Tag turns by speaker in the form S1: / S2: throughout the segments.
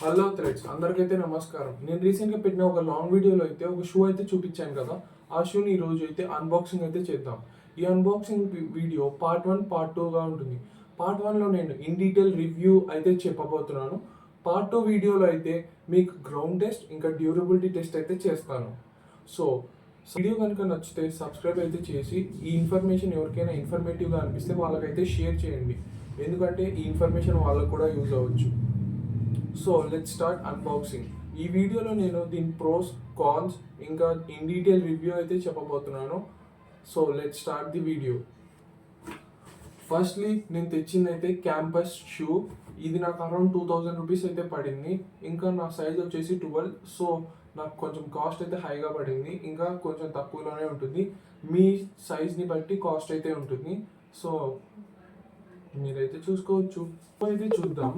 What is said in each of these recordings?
S1: Hello threads, అందరికైతే నమస్కారం. నేను రీసెంట్గా పెట్టిన ఒక లాంగ్ వీడియోలో అయితే ఒక షూ అయితే చూపించాను కదా. ఆ షూని ఈరోజు అయితే అన్బాక్సింగ్ అయితే చేద్దాం. ఈ అన్బాక్సింగ్ వీడియో పార్ట్ 1, పార్ట్ 2గా ఉంటుంది. పార్ట్ 1లో నేను ఇన్ డీటెయిల్ రివ్యూ అయితే చెప్పబోతున్నాను. పార్ట్ 2 వీడియోలో అయితే మీకు గ్రౌండ్ టెస్ట్ ఇంకా డ్యూరబిలిటీ టెస్ట్ అయితే చేస్తాను. సో వీడియో కనుక నచ్చితే సబ్స్క్రైబ్ అయితే చేసి ఈ ఇన్ఫర్మేషన్ ఎవరికైనా ఇన్ఫర్మేటివ్గా అనిపిస్తే వాళ్ళకైతే షేర్ చేయండి. ఎందుకంటే ఈ ఇన్ఫర్మేషన్ వాళ్ళకు కూడా యూజ్ అవ్వచ్చు. So let's start unboxing. ఈ వీడియోలో నేను దీని ప్రోస్, కాన్స్ ఇంకా ఇన్ డీటెయిల్ రివ్యూ అయితే చెప్పబోతున్నాను. So let's start the video. Firstly నేను తెచ్చింది అయితే క్యాంపస్ షూ. ఇది నాకు అరౌండ్ 2000 రూపీస్ అయితే పడింది. ఇంకా నా సైజ్ వచ్చేసి 12. సో నాకు కొంచెం కాస్ట్ అయితే హైగా పడింది. ఇంకా కొంచెం తక్కువలోనే ఉంటుంది. మీ సైజ్ని బట్టి కాస్ట్ అయితే ఉంటుంది. సో మీరైతే చూసుకోవచ్చు. అయితే చూద్దాం.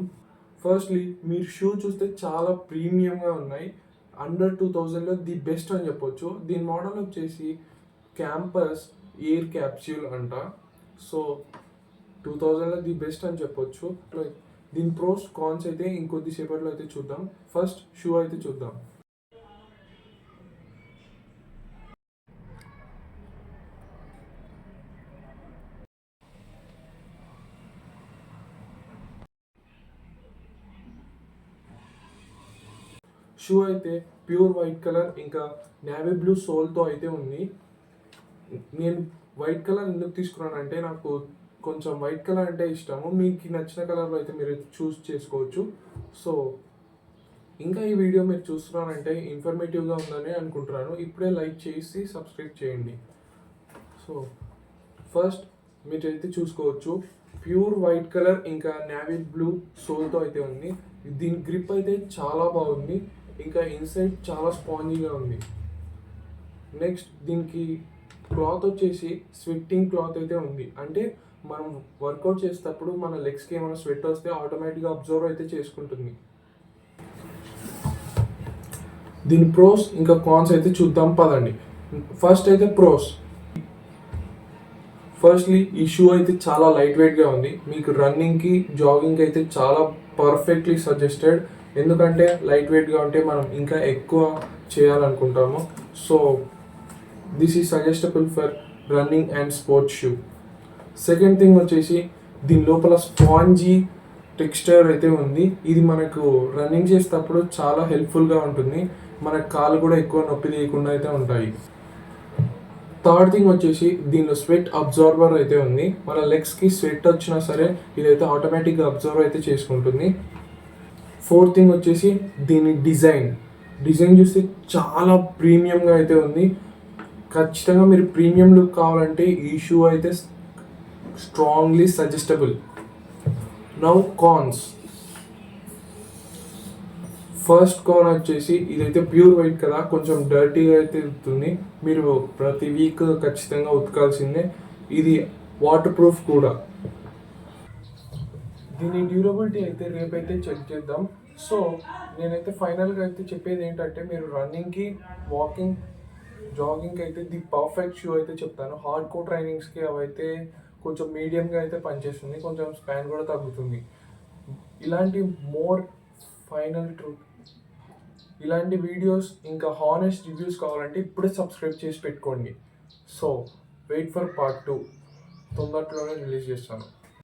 S1: ఫస్ట్లీ మీరు షూ చూస్తే చాలా ప్రీమియంగా ఉన్నాయి. అండర్ 2000లో ది బెస్ట్ అని చెప్పొచ్చు. దీని మోడల్ వచ్చేసి క్యాంపస్ ఎయిర్ క్యాప్స్యూల్ అంట. సో 2000లో ది బెస్ట్ అని చెప్పొచ్చు. దీని ప్రోస్, కాన్స్ అయితే ఇంకొద్దిసేపట్లో అయితే చూద్దాం. ఫస్ట్ షూ అయితే చూద్దాం. షూ అయితే ప్యూర్ వైట్ కలర్ ఇంకా నేవీ బ్లూ సోల్తో అయితే ఉంది. నేను వైట్ కలర్ ఎందుకు తీసుకున్నానంటే నాకు కొంచెం వైట్ కలర్ అంటే ఇష్టము. మీకు నచ్చిన కలర్లో అయితే మీరు చూస్ చేసుకోవచ్చు. సో ఇంకా ఈ వీడియో మీరు చూస్తున్నారంటే ఇన్ఫర్మేటివ్గా ఉందని అనుకుంటున్నాను. ఇప్పుడే లైక్ చేసి సబ్స్క్రైబ్ చేయండి. సో ఫస్ట్ మీరు అయితే చూసుకోవచ్చు, ప్యూర్ వైట్ కలర్ ఇంకా నేవీ బ్లూ సోల్తో అయితే ఉంది. దీని గ్రిప్ అయితే చాలా బాగుంది. ఇంకా ఇన్సైడ్ చాలా స్పాంజీగా ఉంది. నెక్స్ట్ దీనికి క్లాత్ వచ్చేసి స్వెట్టింగ్ క్లాత్ అయితే ఉంది. అంటే మనం వర్కౌట్ చేసేటప్పుడు మన లెగ్స్కి ఏమైనా స్వెట్ వస్తే ఆటోమేటిక్గా అబ్జర్వ్ అయితే చేసుకుంటుంది. దీని ప్రోస్ ఇంకా కాన్స్ అయితే చూద్దాం పదండి. ఫస్ట్ అయితే ప్రోస్. ఫస్ట్లీ ఈ షూ అయితే చాలా లైట్ వెయిట్గా ఉంది. మీకు రన్నింగ్కి, జాగింగ్కి అయితే చాలా పర్ఫెక్ట్లీ సజెస్టెడ్. ఎందుకంటే లైట్ వెయిట్గా ఉంటే మనం ఇంకా ఎక్కువ చేయాలనుకుంటాము. So this is suggestable for running and sports shoe. Second thing వచ్చేసి దీని లోపల స్పాంజీ టెక్స్చర్ అయితే ఉంది. ఇది మనకు రన్నింగ్ చేసేటప్పుడు చాలా హెల్ప్ఫుల్గా ఉంటుంది. మన కాలు కూడా ఎక్కువ నొప్పి తీయకుండా అయితే ఉంటాయి. థర్డ్ థింగ్ వచ్చేసి దీనిలో స్వెట్ అబ్జార్బర్ అయితే ఉంది. మన లెగ్స్కి స్వెట్ వచ్చినా సరే ఇదైతే ఆటోమేటిక్గా అబ్జర్వ్ అయితే చేసుకుంటుంది. ఫోర్త్ థింగ్ వచ్చేసి దీని డిజైన్ చూస్తే చాలా ప్రీమియంగా అయితే ఉంది. ఖచ్చితంగా మీరు ప్రీమియం లుక్ కావాలంటే ఈ షూ అయితే strongly suggestable. Now cons. First con వచ్చేసి ఇదైతే ప్యూర్ వైట్ కదా, కొంచెం డర్టీగా అయితే ఉంటుంది. మీరు ప్రతి వీక్ ఖచ్చితంగా ఉతకాల్సిందే. ఇది వాటర్ ప్రూఫ్ కూడా. దీని డ్యూరబిలిటీ అయితే రేపైతే చెక్ చేద్దాం. సో నేనైతే ఫైనల్గా అయితే చెప్పేది ఏంటంటే మీరు రన్నింగ్కి, వాకింగ్, జాగింగ్కి అయితే ది పర్ఫెక్ట్ షూ అయితే చెప్తాను. హార్డ్ కోర్ ట్రైనింగ్స్కి అవైతే కొంచెం మీడియంగా అయితే పనిచేస్తుంది, కొంచెం స్పాన్ కూడా తగ్గుతుంది. ఇలాంటి ఫైనల్ ట్రూత్, ఇలాంటి వీడియోస్ ఇంకా హానెస్ట్ రివ్యూస్ కావాలంటే ఇప్పుడే సబ్స్క్రైబ్ చేసి పెట్టుకోండి. సో వెయిట్ ఫర్ పార్ట్ 2, తొందరలోనే రిలీజ్ చేస్తాను.